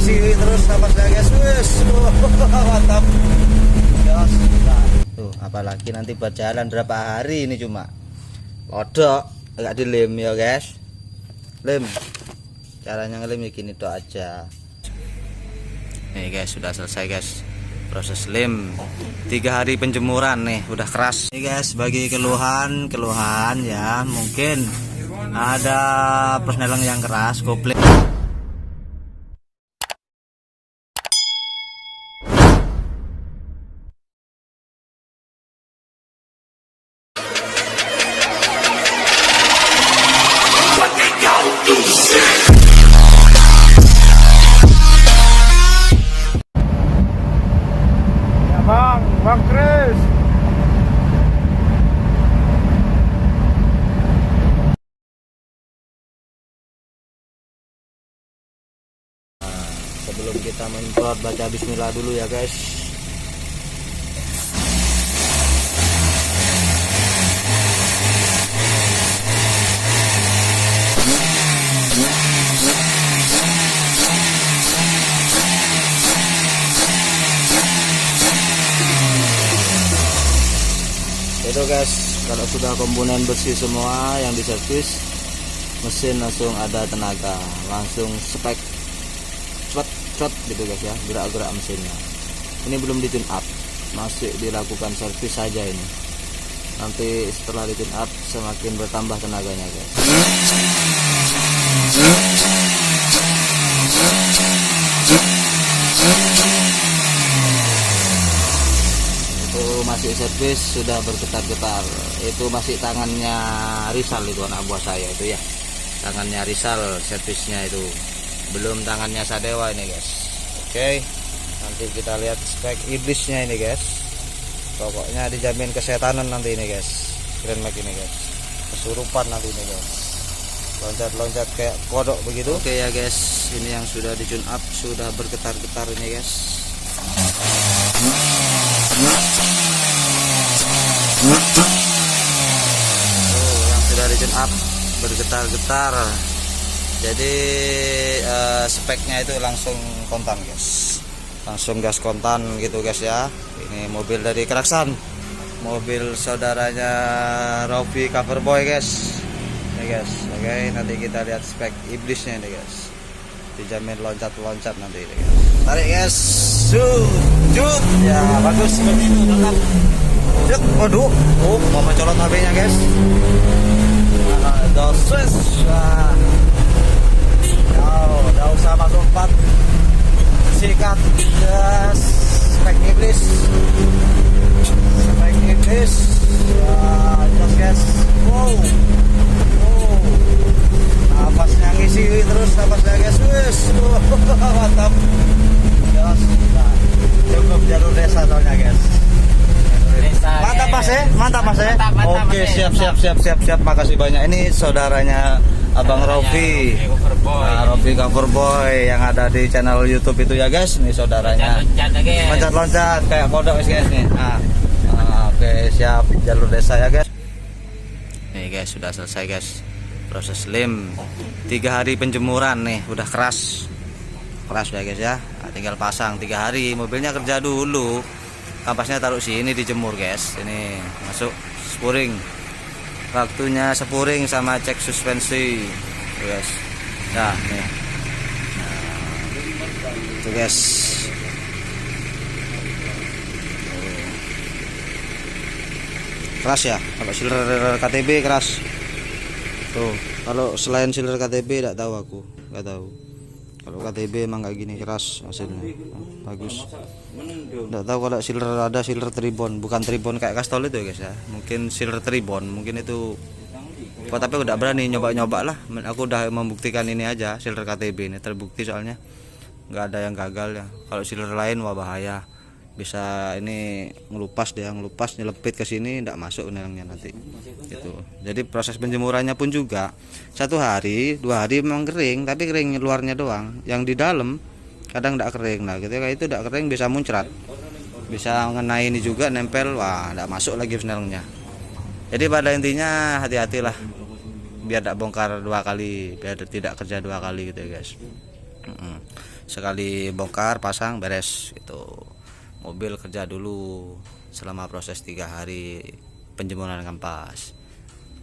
ngisi terus napasnya guys. Wes, mantap. Gas. Nah, tuh apalagi nanti buat jalan berapa hari ini cuma kodok agak dilem ya guys. Lem. Caranya ngelem ya gini tuh aja. Nih guys, sudah selesai guys. Proses lem 3 hari penjemuran nih udah keras nih guys. Bagi keluhan ya, mungkin ada persneling yang keras kopling. Bang Chris. Sebelum kita menyemprot, baca bismillah dulu ya guys. Itu guys, kalau sudah komponen bersih semua yang diservis, mesin langsung ada tenaga, langsung spek cot gitu guys ya, gerak-gerak mesinnya. Ini belum di tune up, masih dilakukan servis saja ini. Nanti setelah di tune up semakin bertambah tenaganya guys. Itu masih servis sudah bergetar-getar. Itu masih tangannya Rizal, itu anak buah saya itu ya. Tangannya Rizal servisnya itu. Belum tangannya Sadewa ini guys. Oke. Nanti kita lihat spek iblisnya ini guys. Pokoknya dijamin kesehatanan nanti ini guys. Keren banget ini guys. Kesurupan nanti ini guys. Loncat-loncat kayak kodok begitu. Oke ya guys, ini yang sudah di tune up, sudah bergetar-getar ini guys. Yang sudah di tune up bergetar-getar. Jadi speknya itu langsung kontan guys, langsung gas kontan gitu guys ya. Ini mobil dari Keraksan, mobil saudaranya Robi Coverboy guys. Ini guys, oke, nanti kita lihat spek iblisnya ini guys. Dijamin loncat-loncat nanti ini guys. Tarik guys, jut, ya bagus seperti itu, mantap. Jut, waduh, mau mencolot HP-nya guys. Dosis, udah usah masuk 4, sikat gas, spek iblis, ya jelas guys. Wow, napasnya ngisi terus napasnya guys. Wes, mantap. Jelas, nah, cukup jalur desa soalnya guys. Mantap mas ya, mantap mas ya. Oke, siap. Makasih banyak. Ini saudaranya Abang Robi, Robi Coverboy yang ada di channel YouTube itu ya guys. Ini saudaranya. Loncat-loncat kayak kodok guys nih. Oke, siap, jalur desa ya guys. Nih guys, sudah selesai guys. Proses lem 3 hari penjemuran nih, udah keras ya guys ya. Tinggal pasang 3 hari. Mobilnya kerja dulu. Kampasnya taruh sini dijemur guys. Ini masuk spuring. Waktunya spuring sama cek suspensi guys. Nah nih, itu guys. Keras ya, kalau sealer KTB keras tuh. Kalau selain sealer KTB tidak tahu aku, nggak tahu. Kalau KTB emang kayak gini keras hasilnya, bagus. Nggak tahu kalau sealer, ada sealer tribon, bukan tribon kayak Castrol itu ya guys ya. Mungkin sealer tribon, mungkin itu. Tapi udah berani nyoba-nyoba lah. Aku udah membuktikan ini aja, sealer KTB ini terbukti soalnya nggak ada yang gagal ya. Kalau sealer lain wah bahaya, bisa ini ngelupas nyelepit ke sini, nggak masuk nelangnya nanti gitu. Jadi proses penjemurannya pun juga 1 hari 2 hari memang kering, tapi kering luarnya doang, yang di dalam kadang nggak kering. Nah ketika itu nggak kering bisa muncrat, bisa ngenai ini juga nempel, wah nggak masuk lagi snelnya. Jadi pada intinya hati-hatilah biar tidak bongkar 2 kali, biar tidak kerja 2 kali gitu ya guys. sekali bongkar pasang beres gitu. Mobil kerja dulu selama proses 3 hari penjemuran kampas,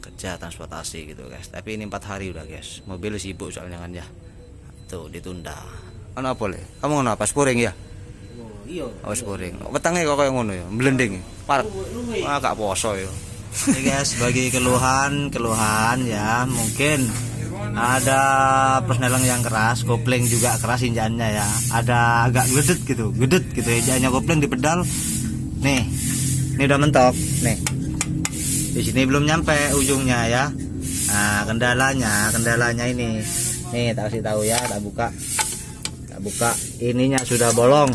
kerja transportasi gitu guys. Tapi ini 4 hari udah guys, mobil sibuk soalnya kan ya, tuh ditunda. Apa le? Kamu ngono apa sporing ya? Iya. Oh sporing. Wetenge kok koyo ngono ya, blending. Parek. Ah gak poso ya. Oke guys, bagi keluhan ya, mungkin ada persneling yang keras, kopling juga keras injaannya ya, ada agak gedet gitu injaannya kopling di pedal. Nih, ini udah mentok nih, di sini belum nyampe ujungnya ya. Nah kendalanya ini nih, tak kasih tahu ya, tak buka ininya sudah bolong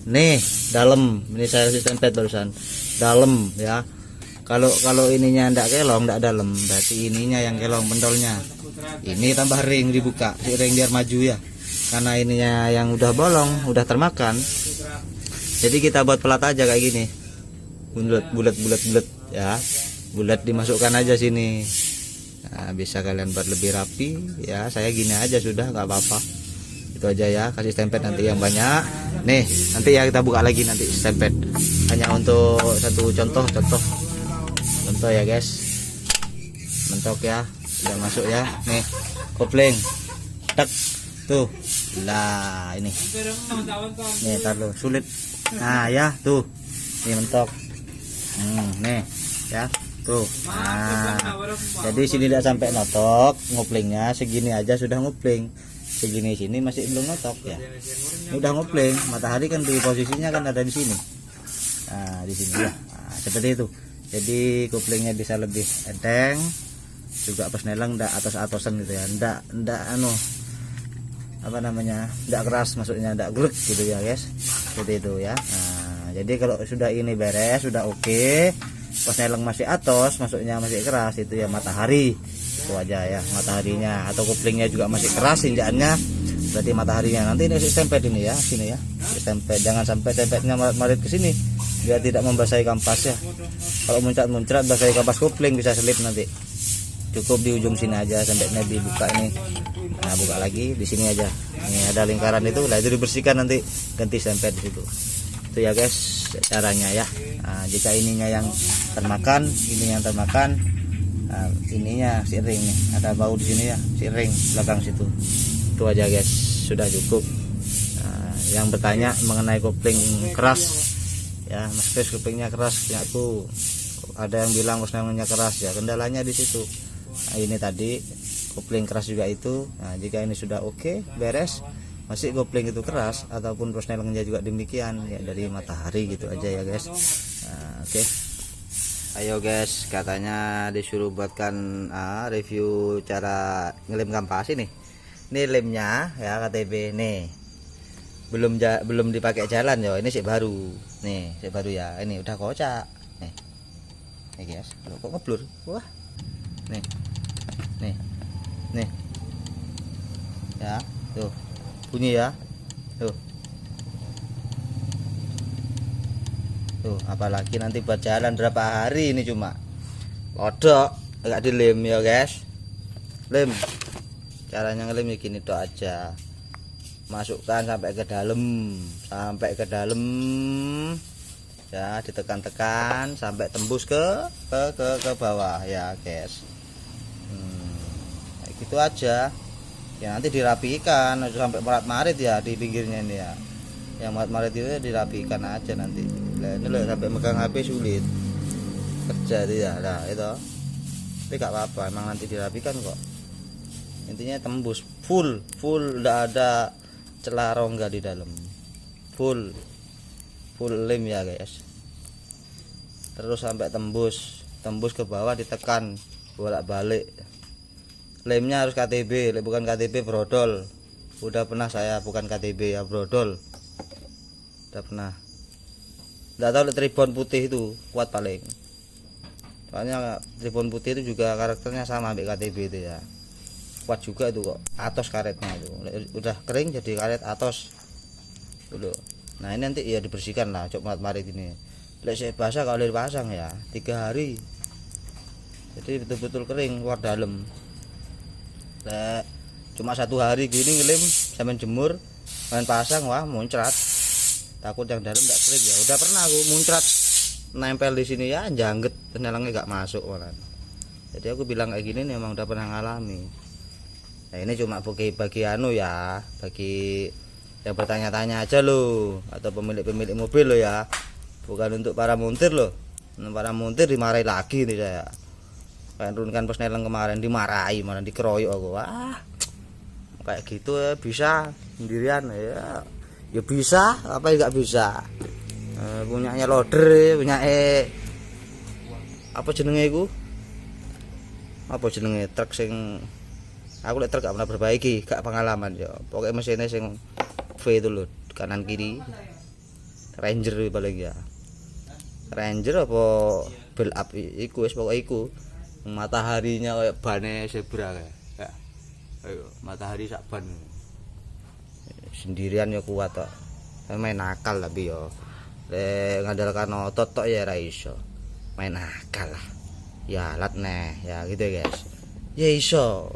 nih dalam. Ini saya sistem pet barusan dalam ya. Kalau ininya ndak kelong, ndak dalam, berarti ininya yang kelong pentolnya. Ini tambah ring dibuka, si ring biar maju ya. Karena ininya yang udah bolong, udah termakan. Jadi kita buat pelat aja kayak gini. Bulat ya. Bulat dimasukkan aja sini. Nah, bisa kalian buat lebih rapi ya. Saya gini aja sudah, nggak apa-apa. Itu aja ya, kasih stempet nanti yang banyak. Nih, nanti ya kita buka lagi nanti stempet. Hanya untuk satu contoh ya guys, mentok ya, udah masuk ya. Nih kopling tek tuh lah, ini nih taruh sulit. Nah ya tuh, ini mentok. Nih ya tuh. Nah jadi sini tidak sampai notok ngoplingnya, segini aja sudah ngopling. Segini sini masih belum notok ya, ini udah ngopling. Matahari kan di posisinya kan ada di sini. Nah di sini ya, nah, seperti itu. Jadi koplingnya bisa lebih enteng, juga persneling ndak atos-atosan gitu ya, ndak apa namanya, ndak keras, maksudnya ndak glek gitu ya guys, seperti itu ya. Nah jadi kalau sudah ini beres, sudah oke, persneling masih atos, maksudnya masih keras, itu ya matahari, itu aja ya mataharinya. Atau koplingnya juga masih keras injaannya, berarti mataharinya. Nanti ini stempet ini ya, sini ya, stempet, jangan sampai stempetnya marit ke sini biar tidak membasahi kampas ya. Kalau muncrat basahi kampas kopling bisa selip nanti. Cukup di ujung sini aja, stempetnya dibuka ini. Nah buka lagi di sini aja. Ini ada lingkaran itu, lah itu dibersihkan nanti, ganti stempet di situ. Itu ya guys caranya ya. Nah, jika ininya yang termakan, ini yang termakan, nah, ininya si ring nih, ada bau di sini ya, si ring belakang situ. Itu aja guys, sudah cukup. Nah, yang bertanya mengenai kopling keras ya, Mas Chris, koplingnya keras ya, aku ada yang bilang kopling keras ya, kendalanya di situ. Nah, ini tadi kopling keras juga itu. Nah jika ini sudah oke beres, masih kopling itu keras ataupun persnelingnya juga demikian ya, dari matahari gitu aja ya guys. Nah, oke. Ayo guys, katanya disuruh buatkan review cara ngelem kampas ini. Ini lemnya ya KTB nih. Belum dipakai jalan ya, ini sih baru. Nih, sih baru ya. Ini udah kocak. Nih. Nih guys, loh, kok ngeblur? Wah. Nih. Nih. Ya, tuh. Bunyi ya. Tuh. Tuh, apalagi nanti buat jalan berapa hari ini cuma. Kodok, enggak dilem ya guys. Lem. Caranya ngelem ya gini tuh aja. Masukkan sampai ke dalam ya, ditekan-tekan sampai tembus ke bawah ya guys. Kayak gitu aja ya, nanti dirapikan sampai marit ya di pinggirnya ini ya. Yang marit itu dirapikan aja nanti. Nah, ini loh, sampai megang HP sulit kerja dia lah itu, tapi gak apa-apa, emang nanti dirapikan kok. Intinya tembus full udah ada celah rongga di dalam, full lem ya guys. Terus sampai tembus ke bawah, ditekan bolak-balik. Lemnya harus KTB, bukan KTB brodol. Udah pernah saya, bukan KTB ya, brodol. Udah pernah. Nggak tahu tribon putih itu kuat paling. Soalnya tribon putih itu juga karakternya sama dengan KTB itu ya. Kuat juga itu kok, atos karetnya itu udah kering jadi karet atos dulu. Nah ini nanti ya dibersihkan lah, coba marit ini. Lek saya basah kalau dipasang ya 3 hari, jadi betul-betul kering luar dalam. Lek cuma 1 hari gini ngelem sampai jemur main pasang wah muncrat, takut yang dalam nggak klik ya. Udah pernah aku muncrat nempel di sini ya, jangget nelangnya nggak masuk malah. Jadi aku bilang kayak gini nih emang udah pernah ngalami. Nah ini cuma bagi anu ya, bagi yang bertanya-tanya aja lo, atau pemilik mobil lo ya, bukan untuk para montir lo. Para montir dimarahi lagi nih saya. Kayak turunkan pas neleng kemarin dimarahi, malah dikeroyok aku. Wah, kayak gitu ya bisa sendirian ya. Ya bisa, apa nggak bisa. Punyanya loader, punya apa jenenge iku? Apa jenenge truk sing aku lek truk gak pernah perbaiki, gak pengalaman ya. Pokoknya mesinnya sing V itu loh, kanan kiri. Ranger paling ya. Ranger apa build up iku wis pokoke iku. Mataharinya kayak bane zebra kayak. Ya. Ayo, matahari sak ban. Sendirian ya kuat kok. Main nakal tapi yo. Lek ngandalkan otot tok ya ra iso. Main nakal lah. Ya alat neh, ya gitu ya guys. Ya iso.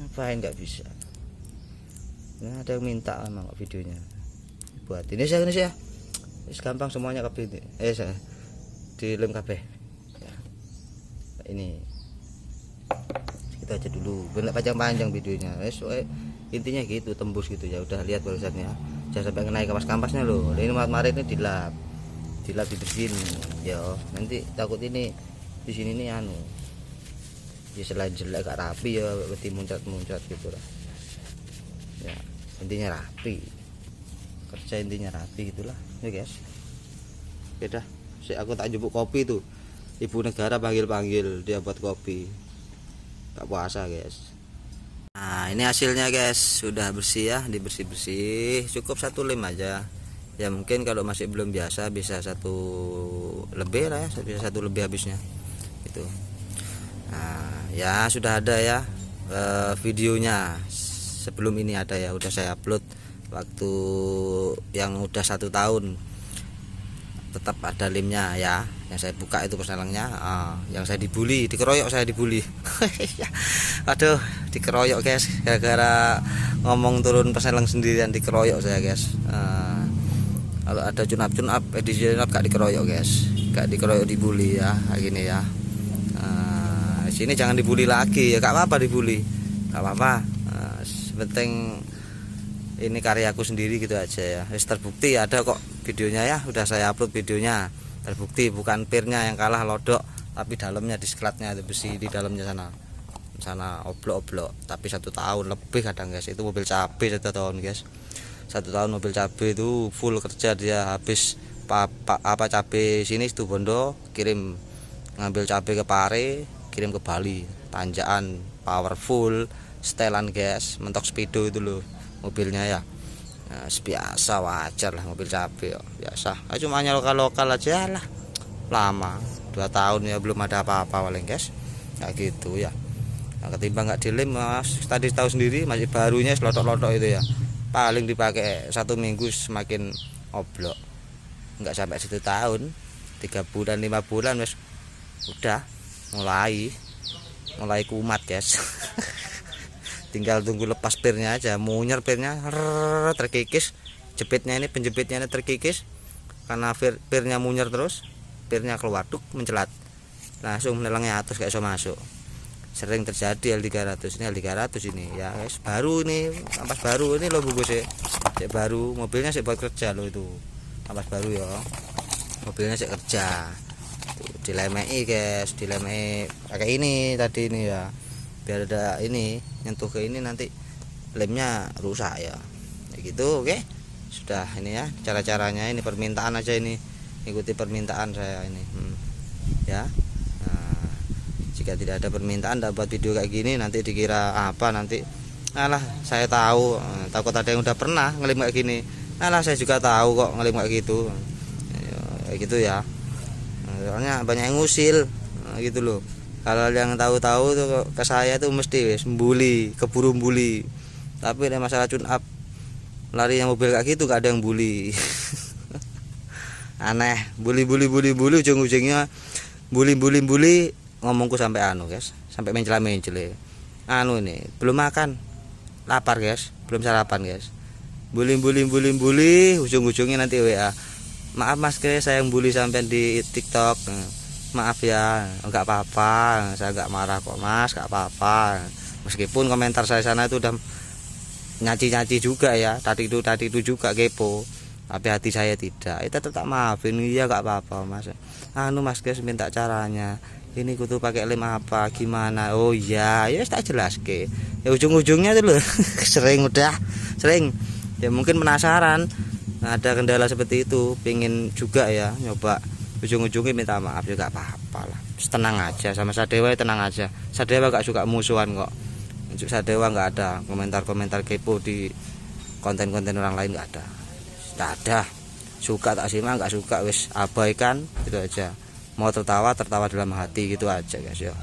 Ngapain nggak bisa? Nah, ada yang minta emang videonya. Buat ini saya gampang semuanya kabeh ini. Saya di lem kabeh. Ya. Ini kita aja dulu. Bener panjang-panjang videonya. Intinya gitu, tembus gitu ya. Udah lihat barusan ya. Jangan sampai kena kampas-kampasnya loh. Ini kemarin ini dilap dibersihin. Ya, nanti takut ini di sini nih anu. Ya selain jelek agak rapi ya, berarti muncrat gitu lah. Ya, intinya rapi. Kerja intinya rapi gitulah, ya guys. Ya dah, aku tak jemput kopi tuh. Ibu negara panggil dia buat kopi. Gak puasa, guys. Nah, ini hasilnya guys, sudah bersih ya, dibersih-bersih. Cukup 1 lem aja. Ya mungkin kalau masih belum biasa bisa 1 lebih lah ya, bisa 1 lebih habisnya. Itu. Nah, ya sudah ada ya videonya. Sebelum ini ada ya, udah saya upload waktu yang udah 1 tahun. Tetap ada lemnya ya, yang saya buka itu persnelengnya. Yang saya dikeroyok saya dibully. Aduh, dikeroyok guys, gara-gara ngomong turun persneleng sendirian dikeroyok saya guys. Kalau ada cunap edisi cunap gak dikeroyok guys, gak dikeroyok, dibully ya kayak gini ya. Sini jangan dibully lagi ya, gak apa-apa dibully, gak apa-apa. Penting ini karyaku sendiri gitu aja ya. Terbukti ada kok videonya ya, udah saya upload videonya. Terbukti bukan pirnya yang kalah lodok, tapi dalamnya di sklatnya ada besi di dalamnya sana oblok-oblok. Tapi 1 tahun lebih kadang guys, itu mobil cabe 1 tahun guys. 1 tahun mobil cabe itu full kerja dia, habis apa cabe sini itu Bondo, kirim ngambil cabe ke Pare, kirim ke Bali, tanjakan powerful, setelan guys, mentok speedo itu loh mobilnya ya. Nah, biasa wajar lah mobil cabe ya, biasa. Cuma hanya lokal aja lah. Lama 2 tahun ya belum ada apa-apa paling guys. Kayak gitu ya. Nah, ketimbang nggak dilem, mas tadi tahu sendiri masih barunya selotok-lotok itu ya. Paling dipakai 1 minggu semakin oblok. Nggak sampai 1 tahun, 3 bulan 5 bulan wes udah mulai kumat guys. Tinggal tunggu lepas pirnya aja, munyer pirnya terkikis, jepitnya ini penjepitnya ini terkikis karena pirnya munyer terus, pirnya keluar tuh mencelat, langsung nelangnya atas gak bisa masuk. Sering terjadi L300 ini ya guys, baru ini ampas baru ini lo bungkusnya baru, mobilnya sih buat kerja lo itu ampas baru ya, mobilnya sih kerja tuh, dilemei guys, dilemei pakai ini tadi ini ya, biar ada ini nyentuh ke ini nanti lemnya rusak ya, kayak gitu. Oke, sudah ini ya cara-caranya, ini permintaan aja, ini ikuti permintaan saya ini ya. Nah, jika tidak ada permintaan dapat video kayak gini nanti dikira apa, nanti alah saya tahu, takut ada yang udah pernah ngelem kayak gini, alah saya juga tahu kok ngelem kayak gitu, kayak gitu ya. Soalnya banyak yang ngusil gitu loh. Kalau yang tahu-tahu tuh ke saya tuh mesti wis membuli, keburu bully. Tapi ada masalah tune up, lari yang mobil kayak gitu gak ada yang bully. Aneh, bully ujung-ujungnya bully ngomongku sampai anu guys, sampai mencela anu ini belum makan, lapar guys, belum sarapan guys. bully, ujung-ujungnya nanti WA. Maaf Mas Kris, saya yang bully sampai di TikTok. Maaf ya, enggak apa-apa, saya enggak marah kok Mas, enggak apa-apa. Meskipun komentar saya sana itu udah nyaci-nyaci juga ya, tadi itu juga kepo, tapi hati saya tidak. Itu tetap maafin, iya enggak apa-apa Mas. Anu Mas Kris minta caranya. Ini kudu pakai lem apa, gimana? Oh iya, ya tak jelas ke. Ya ujung-ujungnya tuh loh, sering. Ya mungkin penasaran. Nah, ada kendala seperti itu, pengen juga ya nyoba, ujung-ujungnya minta maaf juga apa-apa lah. Tenang aja, sama Sadewa tenang aja. Sadewa gak suka musuhan kok. Untuk Sadewa nggak ada komentar-komentar kepo di konten-konten orang lain, nggak ada. Suka tak simak, nggak suka wis abaikan, gitu aja. Mau tertawa dalam hati gitu aja guys ya.